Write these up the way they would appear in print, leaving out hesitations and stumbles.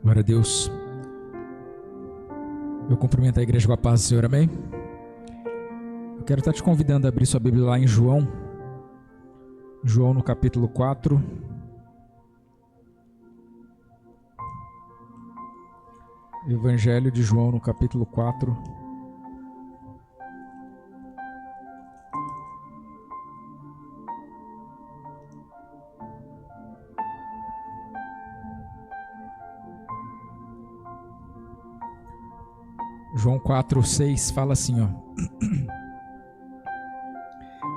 Glória a Deus. Eu cumprimento a igreja com a paz do Senhor, amém? Eu quero estar te convidando a abrir sua Bíblia lá em João no capítulo 4. Evangelho de João no capítulo 4. João 4:6 fala assim, ó.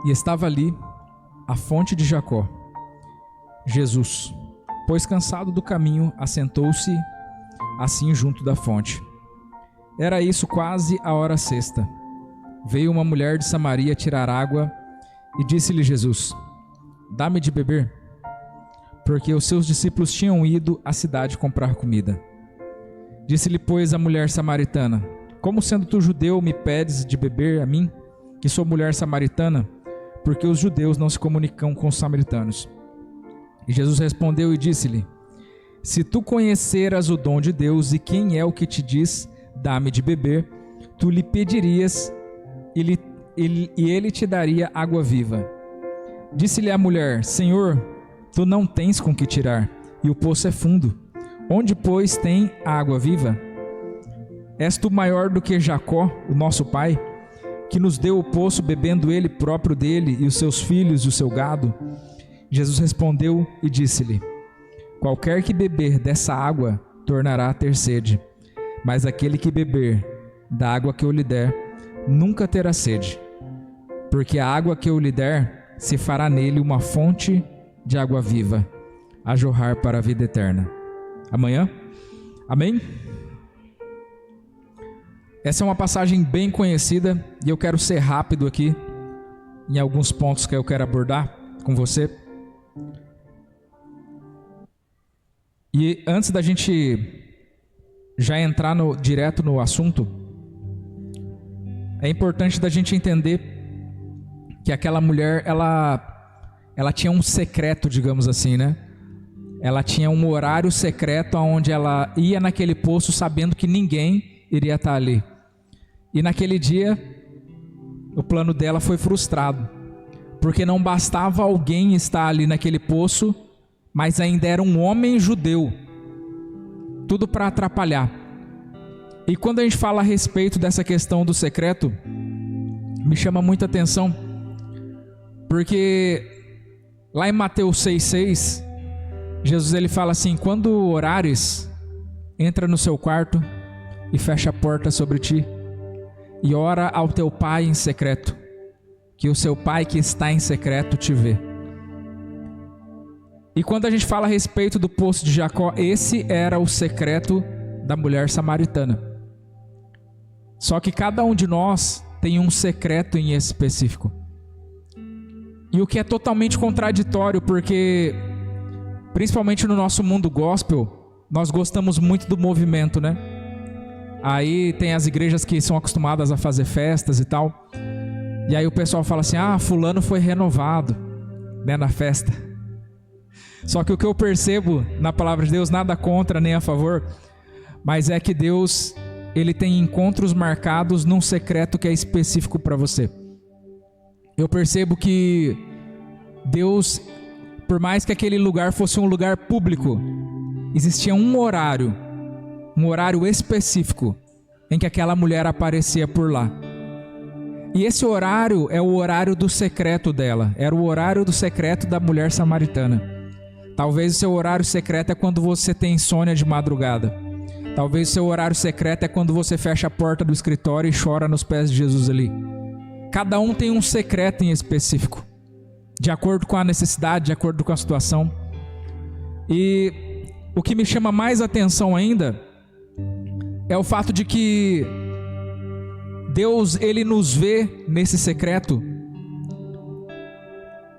E estava ali a fonte de Jacó. Jesus, pois cansado do caminho, assentou-se assim junto da fonte. Era isso quase a hora sexta. Veio uma mulher de Samaria tirar água e disse-lhe Jesus: dá-me de beber, porque os seus discípulos tinham ido à cidade comprar comida. Disse-lhe, pois, a mulher samaritana: como sendo tu judeu me pedes de beber a mim, que sou mulher samaritana? Porque os judeus não se comunicam com os samaritanos. E Jesus respondeu e disse-lhe: se tu conheceras o dom de Deus e quem é o que te diz, dá-me de beber, tu lhe pedirias e ele te daria água viva. Disse-lhe a mulher: Senhor, tu não tens com que tirar, e o poço é fundo. Onde, pois, tem a água viva? És tu maior do que Jacó, o nosso pai, que nos deu o poço, bebendo ele próprio dele, e os seus filhos e o seu gado? Jesus respondeu e disse-lhe: qualquer que beber dessa água tornará a ter sede, mas aquele que beber da água que eu lhe der nunca terá sede, porque a água que eu lhe der se fará nele uma fonte de água viva, a jorrar para a vida eterna. Amanhã? Amém? Essa é uma passagem bem conhecida e eu quero ser rápido aqui em alguns pontos que eu quero abordar com você. E antes da gente já entrar direto no assunto, é importante da gente entender que aquela mulher, ela tinha um secreto, digamos assim, né? Ela tinha um horário secreto onde ela ia naquele poço sabendo que ninguém iria estar ali. E naquele dia, o plano dela foi frustrado, porque não bastava alguém estar ali naquele poço, mas ainda era um homem judeu, tudo para atrapalhar. E quando a gente fala a respeito dessa questão do secreto, me chama muita atenção, porque lá em Mateus 6,6, Jesus ele fala assim: quando orares, entra no seu quarto e fecha a porta sobre ti, e ora ao teu pai em secreto, que o seu pai que está em secreto te vê. E quando a gente fala a respeito do poço de Jacó, esse era o secreto da mulher samaritana. Só que cada um de nós tem um secreto em específico. E o que é totalmente contraditório, porque principalmente no nosso mundo gospel, nós gostamos muito do movimento, né? Aí tem as igrejas que são acostumadas a fazer festas e tal. E aí o pessoal fala assim: ah, fulano foi renovado, né, na festa. Só que o que eu percebo na palavra de Deus, nada contra nem a favor, mas é que Deus, ele tem encontros marcados num secreto que é específico para você. Eu percebo que Deus, por mais que aquele lugar fosse um lugar público, existia um horário específico em que aquela mulher aparecia por lá. E esse horário é o horário do secreto dela, era o horário do secreto da mulher samaritana. Talvez o seu horário secreto é quando você tem insônia de madrugada. Talvez o seu horário secreto é quando você fecha a porta do escritório e chora nos pés de Jesus ali. Cada um tem um secreto em específico, de acordo com a necessidade, de acordo com a situação. E o que me chama mais atenção ainda é o fato de que Deus, ele nos vê nesse secreto,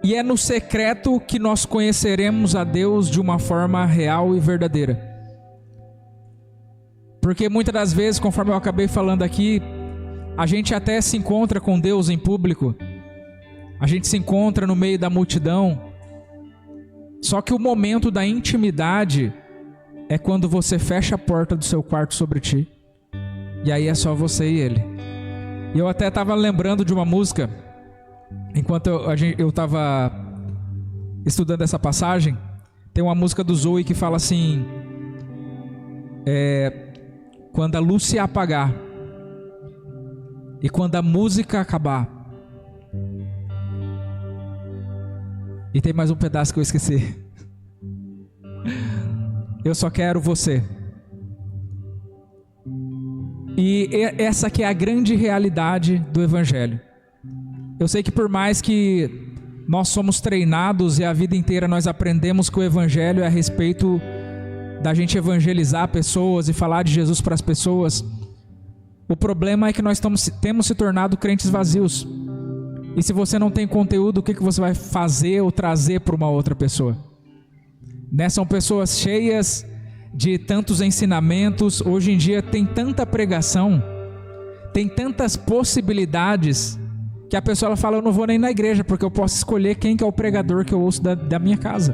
e é no secreto que nós conheceremos a Deus de uma forma real e verdadeira. Porque muitas das vezes, conforme eu acabei falando aqui, a gente até se encontra com Deus em público, a gente se encontra no meio da multidão, só que o momento da intimidade é quando você fecha a porta do seu quarto sobre ti, e aí é só você e ele. E eu até estava lembrando de uma música, enquanto eu estava estudando essa passagem. Tem uma música do Zoe que fala assim, quando a luz se apagar e quando a música acabar. E tem mais um pedaço que eu esqueci. Eu só quero você. E essa que é a grande realidade do Evangelho. Eu sei que por mais que nós somos treinados e a vida inteira nós aprendemos que o Evangelho é a respeito da gente evangelizar pessoas e falar de Jesus para as pessoas, o problema é que nós temos se tornado crentes vazios. E se você não tem conteúdo, o que você vai fazer ou trazer para uma outra pessoa? Né? São pessoas cheias de tantos ensinamentos. Hoje em dia tem tanta pregação, tem tantas possibilidades, que a pessoa ela fala, eu não vou nem na igreja, porque eu posso escolher quem que é o pregador que eu ouço da minha casa.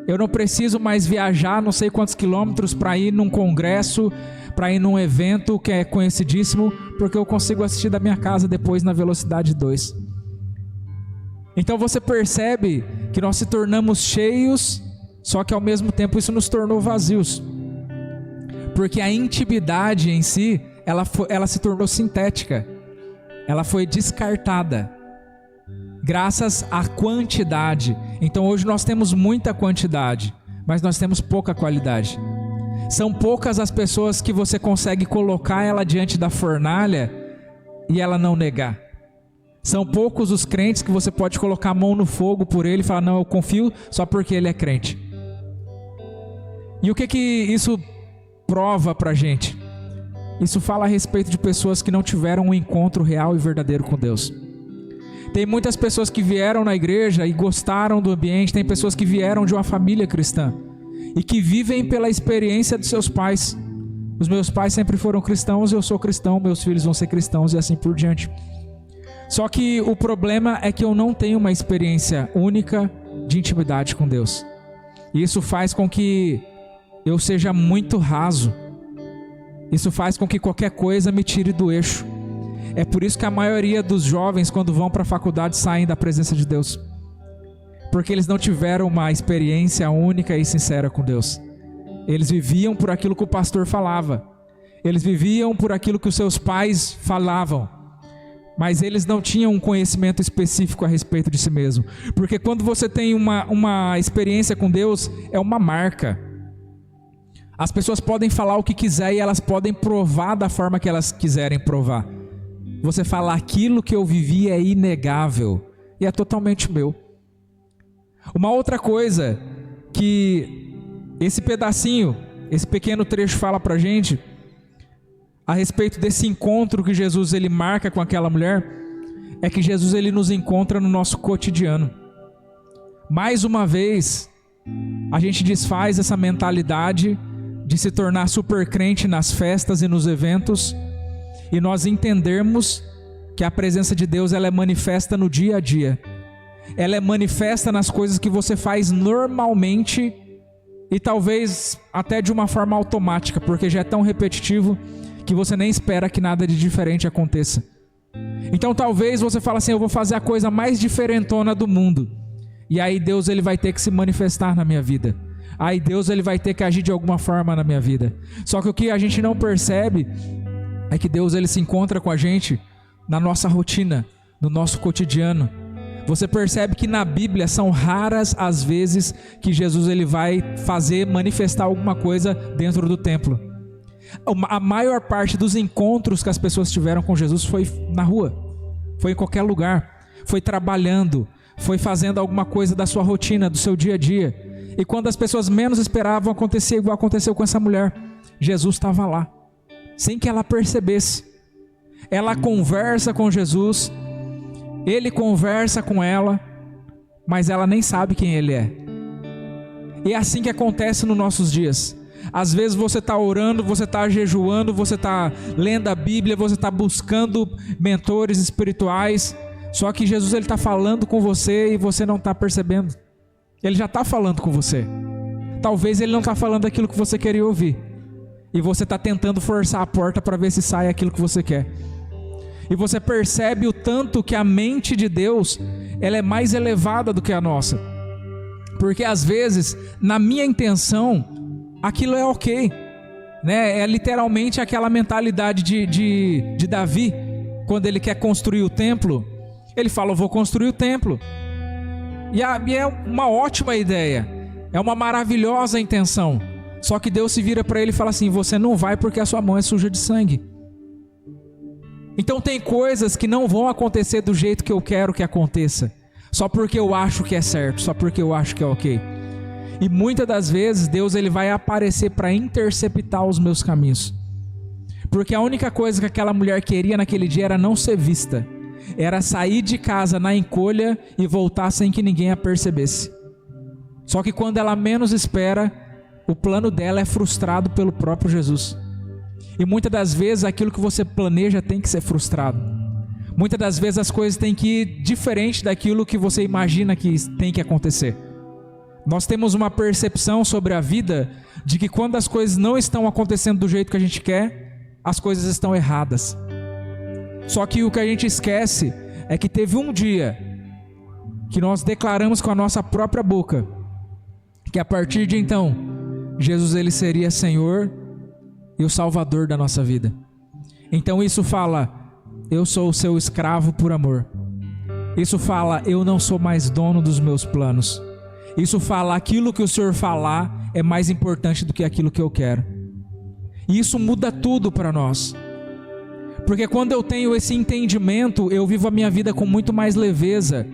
Eu não preciso mais viajar não sei quantos quilômetros para ir num congresso, para ir num evento que é conhecidíssimo, porque eu consigo assistir da minha casa depois na velocidade 2. Então você percebe que nós se tornamos cheios, só que ao mesmo tempo isso nos tornou vazios. Porque a intimidade em si, ela se tornou sintética. Ela foi descartada graças à quantidade. Então hoje nós temos muita quantidade, mas nós temos pouca qualidade. São poucas as pessoas que você consegue colocar ela diante da fornalha e ela não negar. São poucos os crentes que você pode colocar a mão no fogo por ele e falar, não, eu confio só porque ele é crente. E o que isso prova pra gente? Isso fala a respeito de pessoas que não tiveram um encontro real e verdadeiro com Deus. Tem muitas pessoas que vieram na igreja e gostaram do ambiente. Tem pessoas que vieram de uma família cristã e que vivem pela experiência dos seus pais. Os meus pais sempre foram cristãos, eu sou cristão, meus filhos vão ser cristãos e assim por diante. Só que o problema é que eu não tenho uma experiência única de intimidade com Deus. E isso faz com que eu seja muito raso. Isso faz com que qualquer coisa me tire do eixo. É por isso que a maioria dos jovens, quando vão para a faculdade, saem da presença de Deus. Porque eles não tiveram uma experiência única e sincera com Deus. Eles viviam por aquilo que o pastor falava. Eles viviam por aquilo que os seus pais falavam. Mas eles não tinham um conhecimento específico a respeito de si mesmo. Porque quando você tem uma experiência com Deus, é uma marca. As pessoas podem falar o que quiser e elas podem provar da forma que elas quiserem provar. Você fala, aquilo que eu vivi é inegável e é totalmente meu. Uma outra coisa que esse pedacinho, esse pequeno trecho fala pra gente a respeito desse encontro que Jesus ele marca com aquela mulher, é que Jesus ele nos encontra no nosso cotidiano. Mais uma vez, a gente desfaz essa mentalidade de se tornar super crente nas festas e nos eventos, e nós entendermos que a presença de Deus ela é manifesta no dia a dia. Ela é manifesta nas coisas que você faz normalmente e talvez até de uma forma automática, porque já é tão repetitivo que você nem espera que nada de diferente aconteça. Então talvez você fale assim, eu vou fazer a coisa mais diferentona do mundo, e aí Deus ele vai ter que se manifestar na minha vida. Aí Deus ele vai ter que agir de alguma forma na minha vida. Só que o que a gente não percebe é que Deus ele se encontra com a gente na nossa rotina, no nosso cotidiano. Você percebe que na Bíblia são raras as vezes que Jesus ele vai manifestar alguma coisa dentro do templo. A maior parte dos encontros que as pessoas tiveram com Jesus foi na rua, foi em qualquer lugar, foi trabalhando, foi fazendo alguma coisa da sua rotina, do seu dia a dia. E quando as pessoas menos esperavam, acontecia igual aconteceu com essa mulher. Jesus estava lá, sem que ela percebesse. Ela conversa com Jesus, ele conversa com ela, mas ela nem sabe quem ele é. E é assim que acontece nos nossos dias. Às vezes você está orando, você está jejuando, você está lendo a Bíblia, você está buscando mentores espirituais, só que Jesus está falando com você e você não está percebendo. Ele já está falando com você. talvez ele não está falando aquilo que você queria ouvir. E você está tentando forçar a porta para ver se sai aquilo que você quer. E você percebe o tanto que a mente de Deus, ela é mais elevada do que a nossa. Porque às vezes, na minha intenção, aquilo é ok, né? É literalmente aquela mentalidade de Davi, quando ele quer construir o templo. Ele fala, eu vou construir o templo. E é uma ótima ideia, é uma maravilhosa intenção. Só que Deus se vira para ele e fala assim, você não vai porque a sua mão é suja de sangue. Então tem coisas que não vão acontecer do jeito que eu quero que aconteça, só porque eu acho que é certo, só porque eu acho que é ok. E muitas das vezes Deus ele vai aparecer para interceptar os meus caminhos. Porque a única coisa que aquela mulher queria naquele dia era não ser vista. Era sair de casa na encolha e voltar sem que ninguém a percebesse. Só que quando ela menos espera, o plano dela é frustrado pelo próprio Jesus. E muitas das vezes aquilo que você planeja tem que ser frustrado. Muitas das vezes as coisas têm que ir diferente daquilo que você imagina que tem que acontecer. Nós temos uma percepção sobre a vida de que quando as coisas não estão acontecendo do jeito que a gente quer, as coisas estão erradas. Só que o que a gente esquece é que teve um dia que nós declaramos com a nossa própria boca que a partir de então, Jesus ele seria Senhor e o Salvador da nossa vida. Então isso fala, eu sou o seu escravo por amor. Isso fala, eu não sou mais dono dos meus planos. Isso fala, aquilo que o Senhor falar é mais importante do que aquilo que eu quero. E isso muda tudo para nós. Porque quando eu tenho esse entendimento, eu vivo a minha vida com muito mais leveza.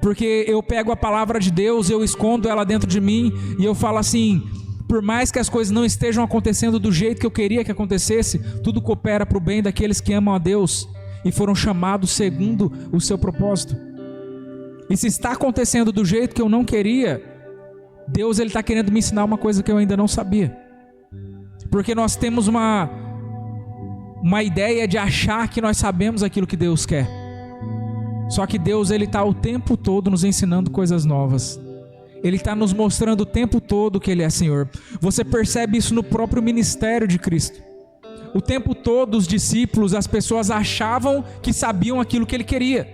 Porque eu pego a palavra de Deus, eu escondo ela dentro de mim e eu falo assim, por mais que as coisas não estejam acontecendo do jeito que eu queria que acontecesse, tudo coopera para o bem daqueles que amam a Deus e foram chamados segundo o seu propósito. E se está acontecendo do jeito que eu não queria, Deus ele está querendo me ensinar uma coisa que eu ainda não sabia. Porque nós temos uma ideia de achar que nós sabemos aquilo que Deus quer. Só que Deus ele está o tempo todo nos ensinando coisas novas. Ele está nos mostrando o tempo todo que Ele é Senhor. Você percebe isso no próprio ministério de Cristo. O tempo todo os discípulos, as pessoas achavam que sabiam aquilo que Ele queria.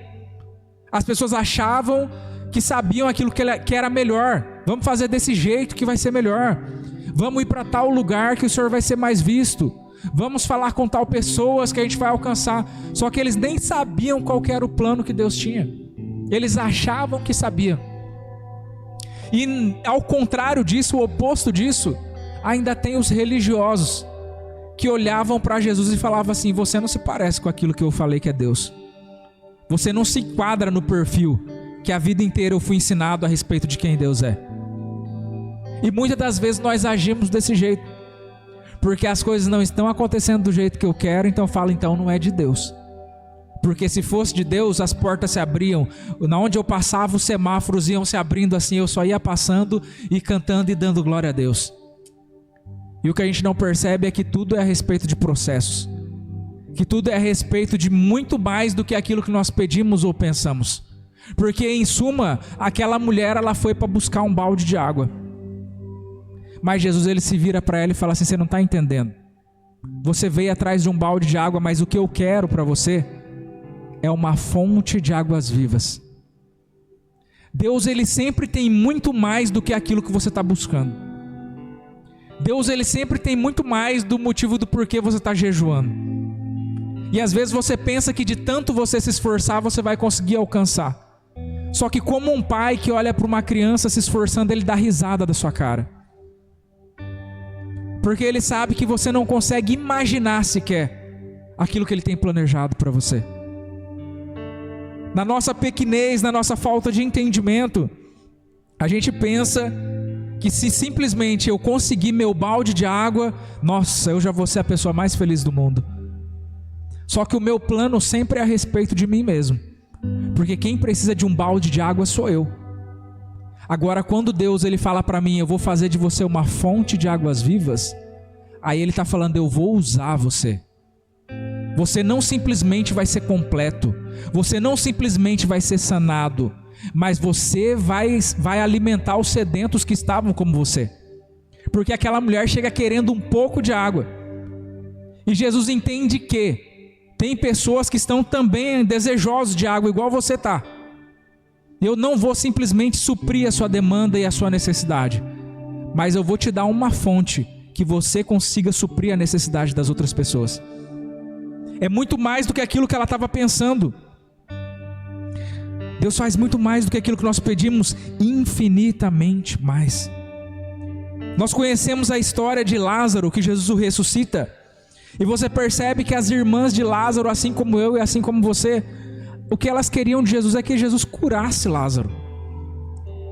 As pessoas achavam que sabiam aquilo que era melhor. Vamos fazer desse jeito que vai ser melhor. Vamos ir para tal lugar que o Senhor vai ser mais visto. Vamos falar com tal pessoas que a gente vai alcançar. Só que eles nem sabiam qual que era o plano que Deus tinha. Eles achavam que sabiam. E ao contrário disso, o oposto disso, ainda tem os religiosos que olhavam para Jesus e falavam assim, você não se parece com aquilo que eu falei que é Deus. Você não se enquadra no perfil que a vida inteira eu fui ensinado a respeito de quem Deus é. E muitas das vezes nós agimos desse jeito, porque as coisas não estão acontecendo do jeito que eu quero, então fala, então não é de Deus. Porque se fosse de Deus, as portas se abriam. Na onde eu passava, os semáforos iam se abrindo assim. Eu só ia passando e cantando e dando glória a Deus. E o que a gente não percebe é que tudo é a respeito de processos. Que tudo é a respeito de muito mais do que aquilo que nós pedimos ou pensamos. Porque em suma, aquela mulher ela foi para buscar um balde de água. Mas Jesus ele se vira para ela e fala assim, você não está entendendo. Você veio atrás de um balde de água, mas o que eu quero para você é uma fonte de águas vivas. Deus ele sempre tem muito mais do que aquilo que você está buscando. Deus ele sempre tem muito mais do motivo do porquê você está jejuando. E às vezes você pensa que de tanto você se esforçar, você vai conseguir alcançar. Só que como um pai que olha para uma criança se esforçando, ele dá risada da sua cara. Porque ele sabe que você não consegue imaginar sequer aquilo que ele tem planejado para você. Na nossa pequenez, na nossa falta de entendimento, a gente pensa que se simplesmente eu conseguir meu balde de água, nossa, eu já vou ser a pessoa mais feliz do mundo. Só que o meu plano sempre é a respeito de mim mesmo. Porque quem precisa de um balde de água sou eu. Agora, quando Deus ele fala para mim, eu vou fazer de você uma fonte de águas vivas, aí Ele está falando, eu vou usar você. Você não simplesmente vai ser completo, você não simplesmente vai ser sanado, mas você vai alimentar os sedentos que estavam como você. porque aquela mulher chega querendo um pouco de água. E Jesus entende que tem pessoas que estão também desejosos de água, igual você está. Eu não vou simplesmente suprir a sua demanda e a sua necessidade, mas eu vou te dar uma fonte que você consiga suprir a necessidade das outras pessoas. É muito mais do que aquilo que ela estava pensando. Deus faz muito mais do que aquilo que nós pedimos, infinitamente mais. Nós conhecemos a história de Lázaro, que Jesus o ressuscita, e você percebe que as irmãs de Lázaro, assim como eu e assim como você, o que elas queriam de Jesus é que Jesus curasse Lázaro,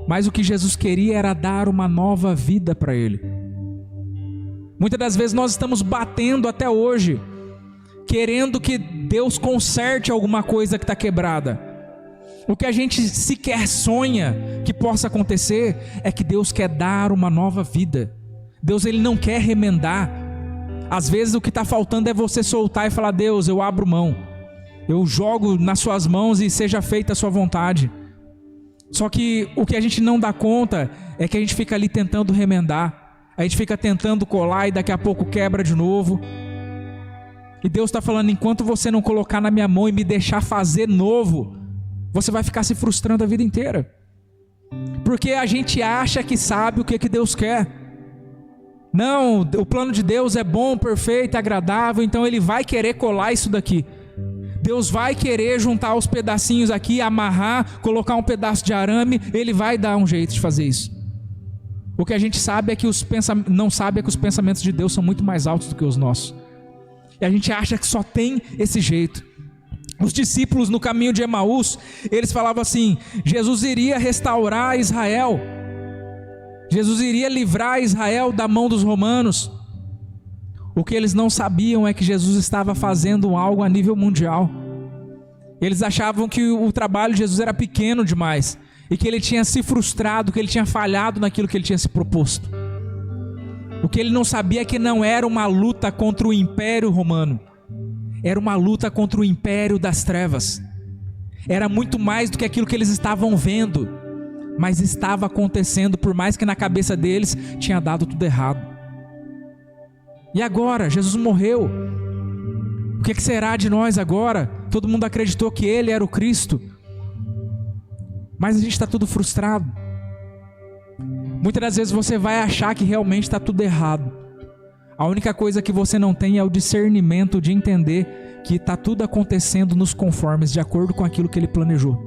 mas o que Jesus queria era dar uma nova vida para ele. Muitas das vezes nós estamos batendo até hoje, querendo que Deus conserte alguma coisa que está quebrada. O que a gente sequer sonha que possa acontecer é que Deus quer dar uma nova vida. Deus, ele não quer remendar. Às vezes o que está faltando é você soltar e falar: Deus, eu abro mão, eu jogo nas suas mãos e seja feita a sua vontade. Só que o que a gente não dá conta é que a gente fica ali tentando remendar, a gente fica tentando colar e daqui a pouco quebra de novo. E Deus está falando: enquanto você não colocar na minha mão e me deixar fazer novo, você vai ficar se frustrando a vida inteira. Porque a gente acha que sabe o que Deus quer. Não, o plano de Deus é bom, perfeito, agradável, então Ele vai querer colar isso daqui. Deus vai querer juntar os pedacinhos aqui, amarrar, colocar um pedaço de arame, Ele vai dar um jeito de fazer isso. O que a gente sabe é que não sabe é que os pensamentos de Deus são muito mais altos do que os nossos. E a gente acha que só tem esse jeito. Os discípulos no caminho de Emaús, eles falavam assim: Jesus iria restaurar Israel, Jesus iria livrar Israel da mão dos romanos. O que eles não sabiam é que Jesus estava fazendo algo a nível mundial. Eles achavam que o trabalho de Jesus era pequeno demais, e que ele tinha se frustrado, que ele tinha falhado naquilo que ele tinha se proposto. O que ele não sabia é que não era uma luta contra o Império Romano, era uma luta contra o império das trevas. Era muito mais do que aquilo que eles estavam vendo, mas estava acontecendo, por mais que na cabeça deles tinha dado tudo errado. E agora, Jesus morreu. O que será de nós agora? Todo mundo acreditou que Ele era o Cristo, mas a gente está tudo frustrado. Muitas das vezes você vai achar que realmente está tudo errado. A única coisa que você não tem é o discernimento de entender que está tudo acontecendo nos conformes, de acordo com aquilo que Ele planejou,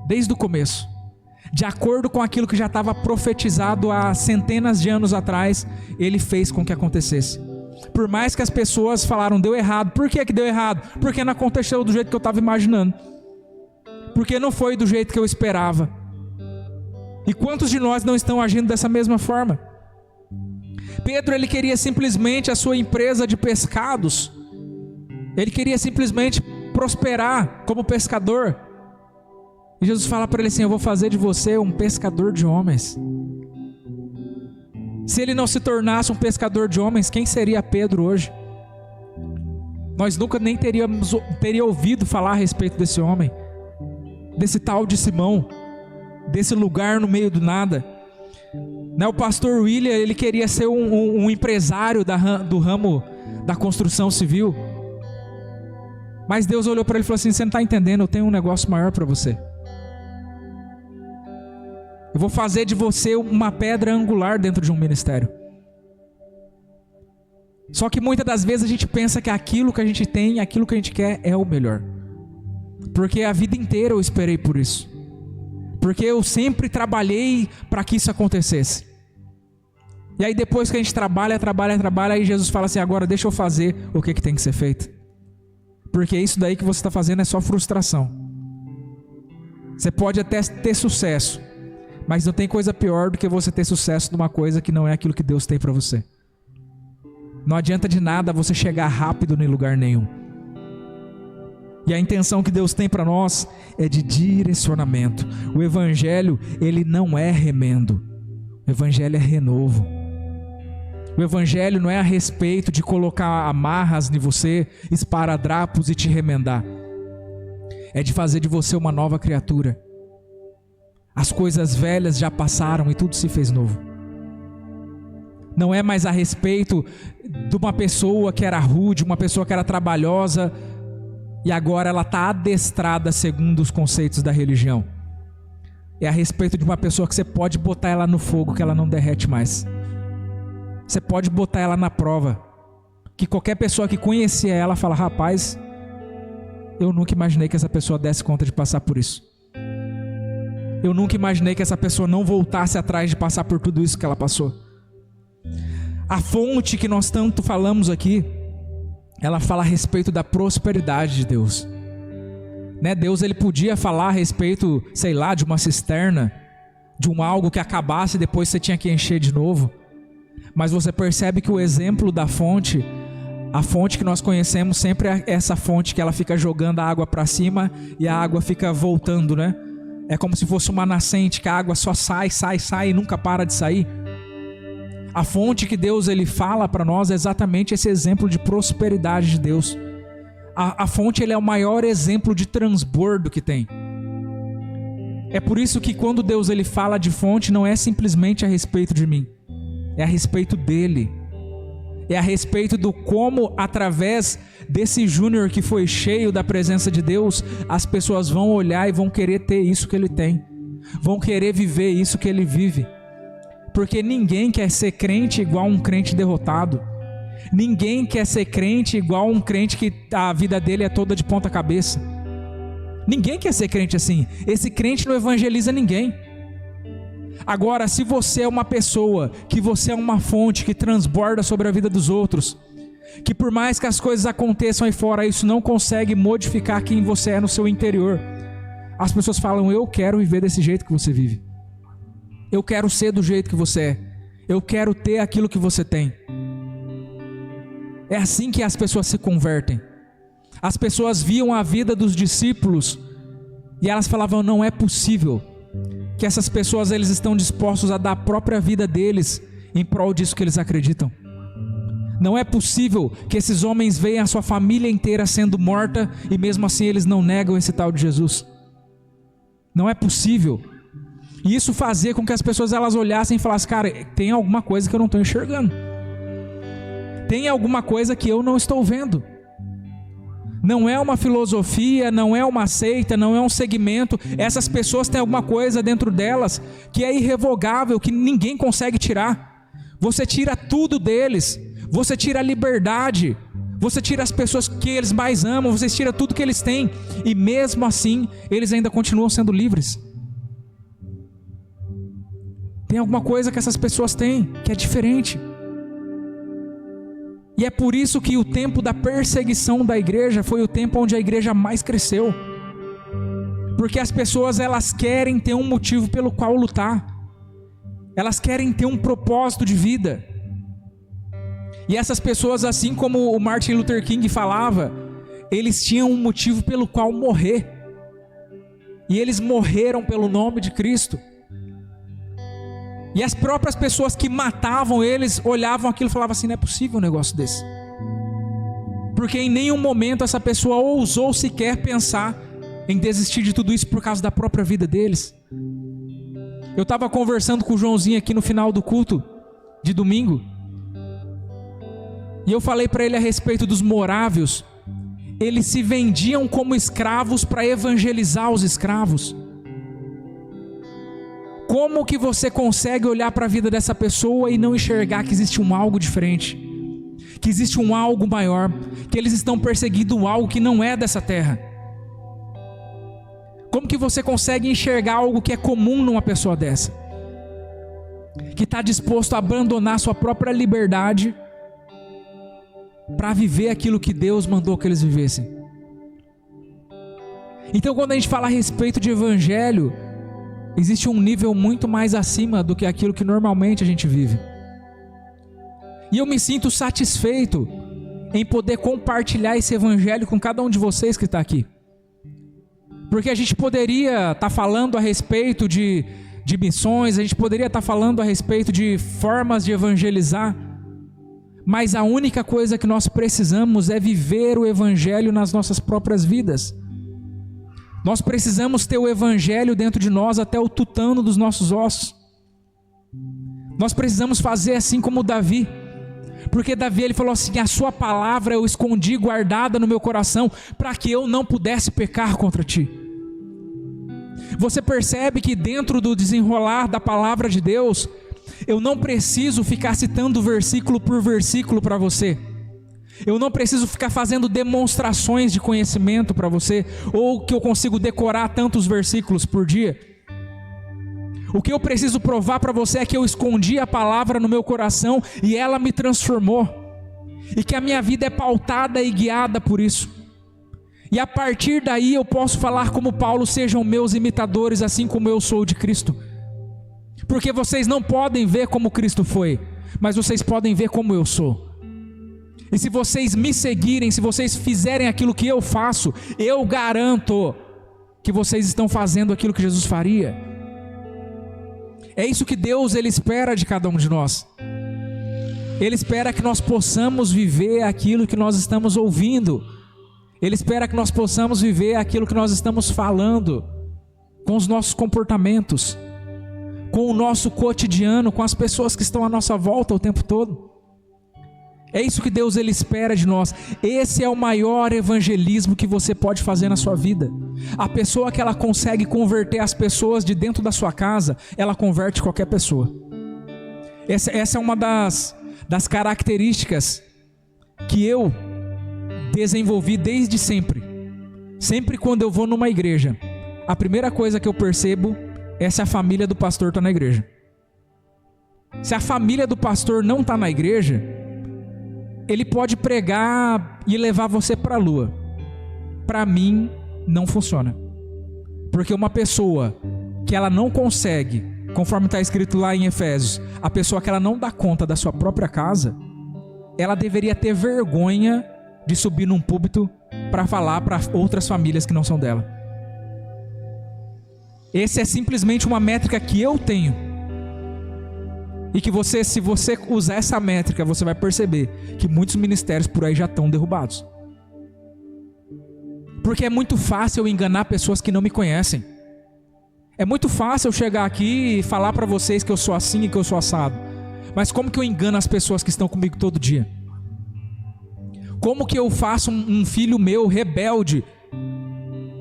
desde o começo, de acordo com aquilo que já estava profetizado há centenas de anos atrás. Ele fez com que acontecesse. Por mais que as pessoas falaram: deu errado. Por que deu errado? Porque não aconteceu do jeito que eu estava imaginando, porque não foi do jeito que eu esperava. E quantos de nós não estão agindo dessa mesma forma? Pedro, ele queria simplesmente a sua empresa de pescados, ele queria simplesmente prosperar como pescador, e Jesus fala para ele assim: eu vou fazer de você um pescador de homens. Se ele não se tornasse um pescador de homens, quem seria Pedro hoje? Nós nunca nem teria ouvido falar a respeito desse homem, desse tal de Simão, desse lugar no meio do nada. O pastor William, ele queria ser um empresário do ramo da construção civil, mas Deus olhou para ele e falou assim: você não está entendendo, eu tenho um negócio maior para você. Eu vou fazer de você uma pedra angular dentro de um ministério. Só que muitas das vezes a gente pensa que aquilo que a gente tem, aquilo que a gente quer é o melhor, porque a vida inteira eu esperei por isso, porque eu sempre trabalhei para que isso acontecesse. E aí depois que a gente trabalha, aí Jesus fala assim: agora deixa eu fazer o que tem que ser feito, porque isso daí que você está fazendo é só frustração. Você pode até ter sucesso, mas não tem coisa pior do que você ter sucesso numa coisa que não é aquilo que Deus tem para você. Não adianta de nada você chegar rápido em lugar nenhum. E a intenção que Deus tem para nós é de direcionamento. O Evangelho, ele não é remendo. O Evangelho é renovo. O Evangelho não é a respeito de colocar amarras em você, esparadrapos e te remendar. É de fazer de você uma nova criatura. As coisas velhas já passaram e tudo se fez novo. Não é mais a respeito de uma pessoa que era rude, uma pessoa que era trabalhosa, e agora ela está adestrada segundo os conceitos da religião. É a respeito de uma pessoa que você pode botar ela no fogo, que ela não derrete mais. Você pode botar ela na prova, que qualquer pessoa que conhecia ela fala: rapaz, eu nunca imaginei que essa pessoa desse conta de passar por isso. Eu nunca imaginei que essa pessoa não voltasse atrás de passar por tudo isso que ela passou. A fonte que nós tanto falamos aqui, ela fala a respeito da prosperidade de Deus. Né? Deus, ele podia falar a respeito, sei lá, de uma cisterna, de um algo que acabasse e depois você tinha que encher de novo. Mas você percebe que o exemplo da fonte, a fonte que nós conhecemos sempre é essa fonte que ela fica jogando a água para cima e a água fica voltando, né? É como se fosse uma nascente que a água só sai e nunca para de sair. A fonte que Deus ele fala para nós é exatamente esse exemplo de prosperidade de Deus. A fonte ele é o maior exemplo de transbordo que tem. É por isso que quando Deus ele fala de fonte, não é simplesmente a respeito de mim, é a respeito dele. É a respeito do como, através desse Júnior que foi cheio da presença de Deus, as pessoas vão olhar e vão querer ter isso que ele tem, vão querer viver isso que ele vive. Porque ninguém quer ser crente igual um crente derrotado. Ninguém quer ser crente igual um crente que a vida dele é toda de ponta cabeça. Ninguém quer ser crente assim. Esse crente não evangeliza ninguém. Agora, se você é uma pessoa, que você é uma fonte que transborda sobre a vida dos outros, que por mais que as coisas aconteçam aí fora, isso não consegue modificar quem você é no seu interior. As pessoas falam: eu quero viver desse jeito que você vive. Eu quero ser do jeito que você é. Eu quero ter aquilo que você tem. É assim que as pessoas se convertem. As pessoas viam a vida dos discípulos e elas falavam: não é possível que essas pessoas eles estão dispostos a dar a própria vida deles em prol disso que eles acreditam. Não é possível que esses homens vejam a sua família inteira sendo morta e mesmo assim eles não negam esse tal de Jesus. Não é possível. E isso fazia com que as pessoas elas olhassem e falassem: cara, tem alguma coisa que eu não estou enxergando. Tem alguma coisa que eu não estou vendo. Não é uma filosofia, não é uma seita, não é um segmento. Essas pessoas têm alguma coisa dentro delas que é irrevogável, que ninguém consegue tirar. Você tira tudo deles. Você tira a liberdade. Você tira as pessoas que eles mais amam. Você tira tudo que eles têm. E mesmo assim, eles ainda continuam sendo livres. Tem alguma coisa que essas pessoas têm que é diferente. E é por isso que o tempo da perseguição da igreja foi o tempo onde a igreja mais cresceu. Porque as pessoas elas querem ter um motivo pelo qual lutar. Elas querem ter um propósito de vida. E essas pessoas, assim como o Martin Luther King falava, eles tinham um motivo pelo qual morrer. E eles morreram pelo nome de Cristo. E as próprias pessoas que matavam eles olhavam aquilo e falavam assim: não é possível um negócio desse. Porque em nenhum momento essa pessoa ousou sequer pensar em desistir de tudo isso por causa da própria vida deles. Eu estava conversando com o Joãozinho aqui no final do culto de domingo. E eu falei para ele a respeito dos morávios. Eles se vendiam como escravos para evangelizar os escravos. Como que você consegue olhar para a vida dessa pessoa e não enxergar que existe um algo diferente? Que existe um algo maior? Que eles estão perseguindo algo que não é dessa terra? Como que você consegue enxergar algo que é comum numa pessoa dessa? Que está disposto a abandonar sua própria liberdade para viver aquilo que Deus mandou que eles vivessem. Então, quando a gente fala a respeito de evangelho, existe um nível muito mais acima do que aquilo que normalmente a gente vive. E eu me sinto satisfeito em poder compartilhar esse evangelho com cada um de vocês que está aqui. Porque a gente poderia estar falando a respeito de missões, a gente poderia estar falando a respeito de formas de evangelizar, mas a única coisa que nós precisamos é viver o evangelho nas nossas próprias vidas. Nós precisamos ter o evangelho dentro de nós até o tutano dos nossos ossos. Nós precisamos fazer assim como Davi. Porque Davi, ele falou assim: a sua palavra eu escondi guardada no meu coração, para que eu não pudesse pecar contra ti. Você percebe que dentro do desenrolar da palavra de Deus, eu não preciso ficar citando versículo por versículo para você. Eu não preciso ficar fazendo demonstrações de conhecimento para você, ou que eu consigo decorar tantos versículos por dia. O que eu preciso provar para você é que eu escondi a palavra no meu coração e ela me transformou. E que a minha vida é pautada e guiada por isso. E a partir daí eu posso falar como Paulo: sejam meus imitadores assim como eu sou de Cristo. Porque vocês não podem ver como Cristo foi, mas vocês podem ver como eu sou. E se vocês me seguirem, se vocês fizerem aquilo que eu faço, eu garanto que vocês estão fazendo aquilo que Jesus faria. É isso que Deus, ele espera de cada um de nós. Ele espera que nós possamos viver aquilo que nós estamos ouvindo. Ele espera que nós possamos viver aquilo que nós estamos falando, com os nossos comportamentos, com o nosso cotidiano, com as pessoas que estão à nossa volta o tempo todo. É isso que Deus, ele espera de nós. Esse é o maior evangelismo que você pode fazer na sua vida. A pessoa que ela consegue converter as pessoas de dentro da sua casa, ela converte qualquer pessoa. Essa é uma das características que eu desenvolvi desde sempre. Sempre quando eu vou numa igreja, a primeira coisa que eu percebo é se a família do pastor está na igreja. Se a família do pastor não está na igreja, ele pode pregar e levar você para a lua. Para mim, não funciona. Porque uma pessoa que ela não consegue, conforme está escrito lá em Efésios, a pessoa que ela não dá conta da sua própria casa, ela deveria ter vergonha de subir num púlpito para falar para outras famílias que não são dela. Essa é simplesmente uma métrica que eu tenho. E que você, se você usar essa métrica, você vai perceber que muitos ministérios por aí já estão derrubados. Porque é muito fácil eu enganar pessoas que não me conhecem. É muito fácil eu chegar aqui e falar para vocês que eu sou assim e que eu sou assado. Mas como que eu engano as pessoas que estão comigo todo dia? Como que eu faço um filho meu rebelde,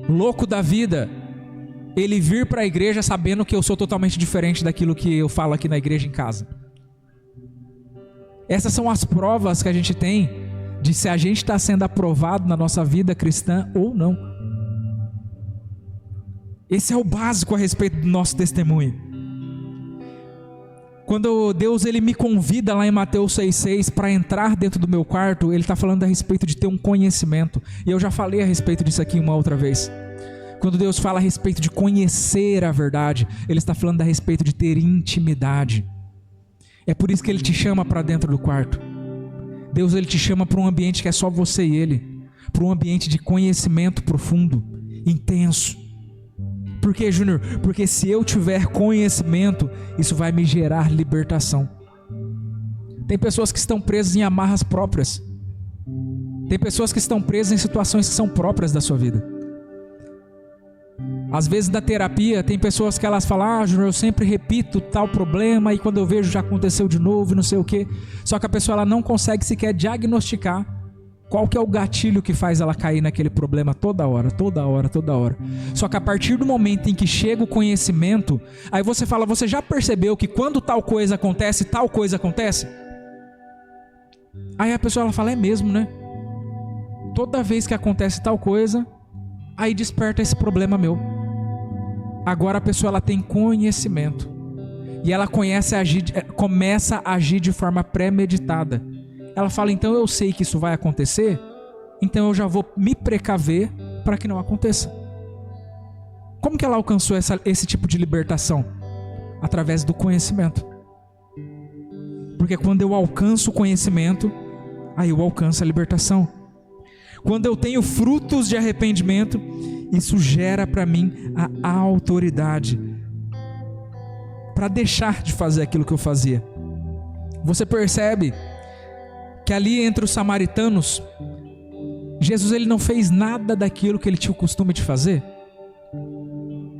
louco da vida, ele vir para a igreja sabendo que eu sou totalmente diferente daquilo que eu falo aqui na igreja em casa? Essas são as provas que a gente tem de se a gente está sendo aprovado na nossa vida cristã ou não. Esse é o básico a respeito do nosso testemunho. Quando Deus, ele me convida lá em Mateus 6,6 para entrar dentro do meu quarto, ele está falando a respeito de ter um conhecimento. E eu já falei a respeito disso aqui uma outra vez. Quando Deus fala a respeito de conhecer a verdade, ele está falando a respeito de ter intimidade. É por isso que ele te chama para dentro do quarto. Deus, ele te chama para um ambiente que é só você e ele, para um ambiente de conhecimento profundo, intenso. Por quê, Júnior? Porque se eu tiver conhecimento, isso vai me gerar libertação. Tem pessoas que estão presas em amarras próprias. Tem pessoas que estão presas em situações que são próprias da sua vida. Às vezes na terapia tem pessoas que elas falam: Júnior, eu sempre repito tal problema e quando eu vejo já aconteceu de novo, não sei o quê. Só que a pessoa, ela não consegue sequer diagnosticar qual que é o gatilho que faz ela cair naquele problema toda hora. Só que a partir do momento em que chega o conhecimento, aí você fala: você já percebeu que quando tal coisa acontece, tal coisa acontece? Aí a pessoa, ela fala: é mesmo, né? Toda vez que acontece tal coisa, aí desperta esse problema meu. Agora a pessoa, ela tem conhecimento e ela começa a agir de forma premeditada. Ela fala: então eu sei que isso vai acontecer, então eu já vou me precaver para que não aconteça. Como que ela alcançou esse tipo de libertação? Através do conhecimento. Porque quando eu alcanço o conhecimento, aí eu alcanço a libertação. Quando eu tenho frutos de arrependimento, isso gera para mim a autoridade para deixar de fazer aquilo que eu fazia. Você percebe que ali entre os samaritanos, Jesus, ele não fez nada daquilo que ele tinha o costume de fazer.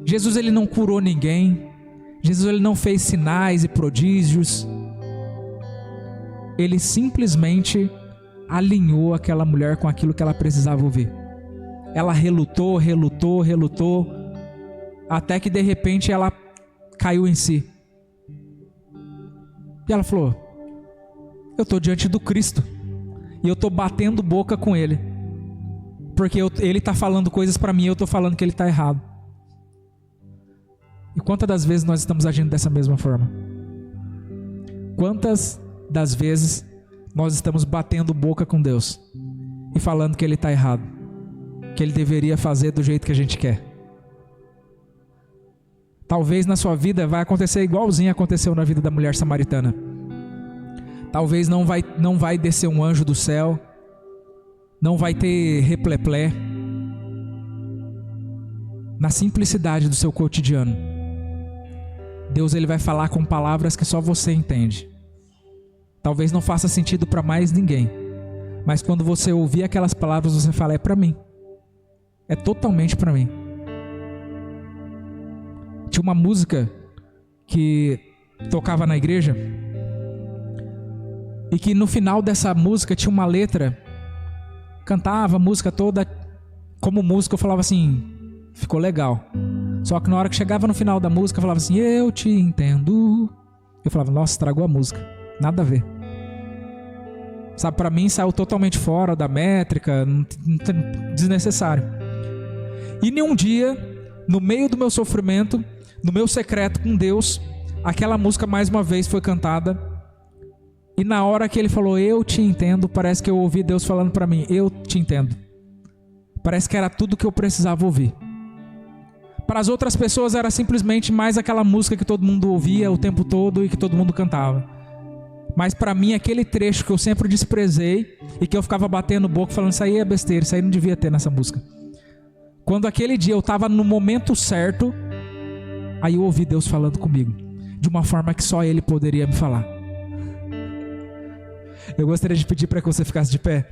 Jesus, ele não curou ninguém. Jesus ele não fez sinais e prodígios. Ele simplesmente alinhou aquela mulher com aquilo que ela precisava ouvir. Ela relutou, até que de repente ela caiu em si. E ela falou: eu estou diante do Cristo e eu estou batendo boca com Ele, porque Ele está falando coisas para mim e eu estou falando que Ele está errado. E quantas das vezes nós estamos agindo dessa mesma forma? Quantas das vezes nós estamos batendo boca com Deus e falando que Ele está errado, que Ele deveria fazer do jeito que a gente quer? Talvez na sua vida vai acontecer igualzinho aconteceu na vida da mulher samaritana. Talvez não vai descer um anjo do céu, não vai ter repleplé. Na simplicidade do seu cotidiano, Deus ele vai falar com palavras que só você entende. Talvez não faça sentido para mais ninguém, mas quando você ouvir aquelas palavras, você fala: é para mim, é totalmente para mim. Tinha uma música que tocava na igreja, e que no final dessa música tinha uma letra, cantava a música toda. Como músico eu falava assim: ficou legal. Só que na hora que chegava no final da música eu falava assim: eu te entendo. Eu falava: nossa, estragou a música, nada a ver. Sabe, para mim saiu totalmente fora da métrica, desnecessário. E nenhum dia, no meio do meu sofrimento, no meu secreto com Deus, aquela música mais uma vez foi cantada. E na hora que ele falou: eu te entendo, parece que eu ouvi Deus falando para mim: eu te entendo. Parece que era tudo que eu precisava ouvir. Para as outras pessoas era simplesmente mais aquela música que todo mundo ouvia o tempo todo e que todo mundo cantava. Mas para mim, aquele trecho que eu sempre desprezei e que eu ficava batendo boca falando: isso aí é besteira, isso aí não devia ter nessa música. Quando aquele dia eu estava no momento certo, aí eu ouvi Deus falando comigo de uma forma que só Ele poderia me falar. Eu gostaria de pedir para que você ficasse de pé.